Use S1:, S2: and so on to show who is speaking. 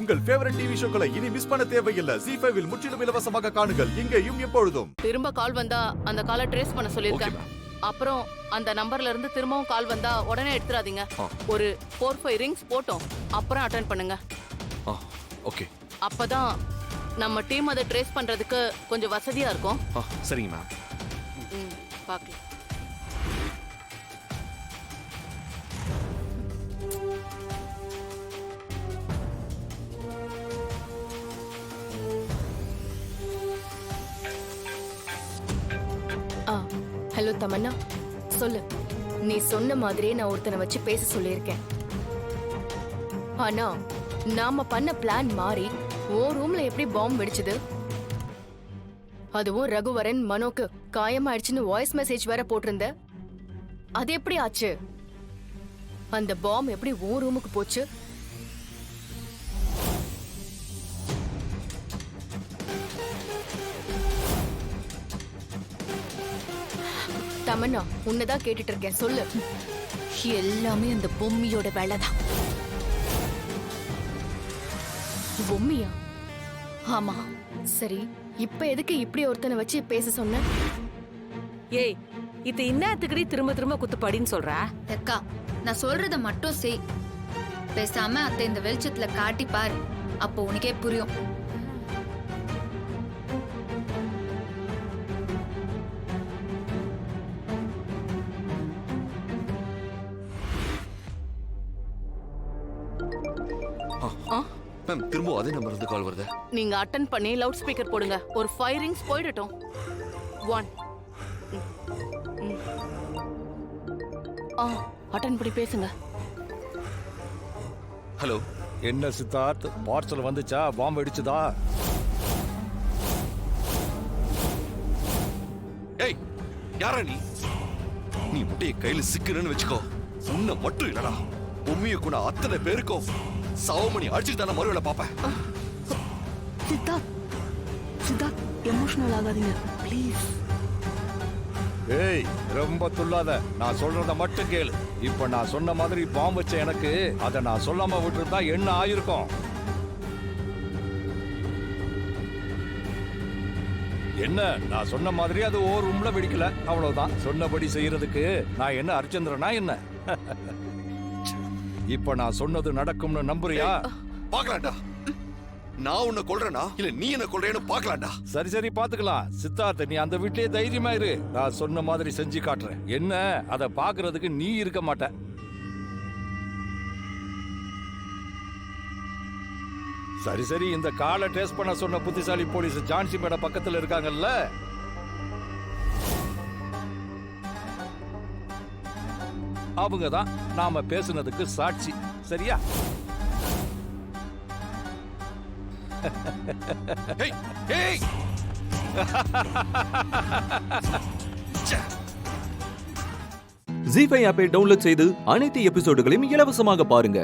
S1: உங்கள் favourite TV ஷோக்களை இனி miss பண்ண தேவையில்லை. ZEE5 இல் முற்றிலும் இலவசமாக காணுங்கள். இங்கேயும் எப்பொழுதும்.
S2: திரும்ப கால் வந்தா அந்த காலை ட்ரேஸ் பண்ண சொல்லிருக்கேன். அப்புறம் அந்த நம்பர்ல இருந்து திரும்பவும் கால் வந்தா உடனே எடுத்துறாதீங்க. ஒரு 4-5 ரிங்ஸ் போட்டோம் அப்புறம் அட்டெண்ட் பண்ணுங்க.
S3: ஓகே.
S2: அப்பதான் நம்ம டீம் அதை ட்ரேஸ் பண்றதுக்கு கொஞ்சம் வசதியா இருக்கும்.
S3: சரிங்க மேம்.
S2: பார்க்கலாம்.
S4: ஹலோ தமன்னா, சொல்லு. நீ சொன்ன மாதிரியே நான் ஒருத்தனை வச்சு பேச சொல்லியிருக்கேன். ஆனா நாம பண்ண பிளான் மாறி ஓ ரூம்ல எப்படி பாம்பு வெடிச்சது? அதுவும் ரகுவரன் மனோக்கு காயமாயிடுச்சுன்னு வாய்ஸ் மெசேஜ் வேற போட்டிருந்த. அது எப்படி ஆச்சு? அந்த பாம்பு எப்படி ஓ ரூமுக்கு போச்சு? தமன்னா, உன்னதான் கேட்டுட்டு இருக்கேன், சொல்லு.
S5: எல்லாமே அந்த பொம்மியோட வேலைதான்.
S4: பொம்மியா?
S5: ஆமா.
S4: சரி, இப்ப எதுக்கு இப்படி ஒருத்தனை வச்சு பேச சொன்ன?
S6: ஏய், இது இன்னத்துக்குடி திரும்ப திரும்ப குத்துப்பாடின்னு சொல்ற?
S5: அக்கா, நான் சொல்றத மட்டும் செய். பேசாம அத்தை இந்த வெளிச்சத்துல காட்டி பாரு, அப்போ உனக்கே புரியும்.
S3: மேம், திரும்ப அதே நம்பர்ல இருந்து கால் வருது.
S2: நீங்க அட்டெண்ட் பண்ணி லவுட் ஸ்பீக்கர் போடுங்க. ஒரு 5 ரிங்ஸ் போயிடட்டும். 1 அட்டெண்ட் பண்ணி பேசுங்க.
S3: ஹலோ.
S7: என்ன சித்தார்த், பார்சல் வந்துச்சா? பாம்பு அடிச்சுதா?
S3: ஏய், யாரா நீ? நீ முட்டைய கையில சிக்குறன்னு வெச்சுக்கோ. உன்னை மட்டும் இல்லடா, பொம்மிய கூட அத்தனை பேருக்கும் சாவமணி அடிச்சுட்டு தானே மறுவேளை பாப்பேன்.
S6: சித்தார்த், எமோஷனல் ஆகாதீங்க ப்ளீஸ்.
S7: ஏய், ரொம்ப துள்ளாத. நான் சொல்றத மட்டும் கேளு. இப்ப நான் சொன்ன மாதிரி பாம்பு வச்ச எனக்கு அதை நான் சொல்லாம விட்டுருந்தா என்ன ஆயிருக்கும்? என்ன, நான் சொன்ன மாதிரி அது ஓ ரூம்ல வெடிக்கல, அவ்வளவுதான். சொன்னபடி செய்யறதுக்கு நான் என்ன அர்ச்சந்திரனா என்ன? இப்ப நான் சொன்னது நடக்கும்னு நம்புறியா?
S3: பாக்கலாம்டா. நான் உன்னை கொல்றேனா இல்ல நீ என்ன கொல்றேன்னு பாக்கலாம்டா.
S7: சரி சரி, பாத்துக்கலாம். சித்தார்த்த, நீ அந்த வீட்லயே தைரியமா இரு. நான் சொன்ன மாதிரி செஞ்சு காட்டுறேன். என்ன, அத பாக்குறதுக்கு நீ இருக்க மாட்ட. சரி சரி, இந்த காலை டேஸ்ட் பண்ண சொன்ன புத்திசாலி போலீஸ் ஜான்சி மேட பக்கத்துல இருக்காங்கல்ல, அவங்க தான் நாம பேசுனதுக்கு சாட்சி. சரியா?
S8: ZEE5 ஆப்பை டவுன்லோட் செய்து அனைத்து எபிசோடுகளையும் இலவசமாக பாருங்க.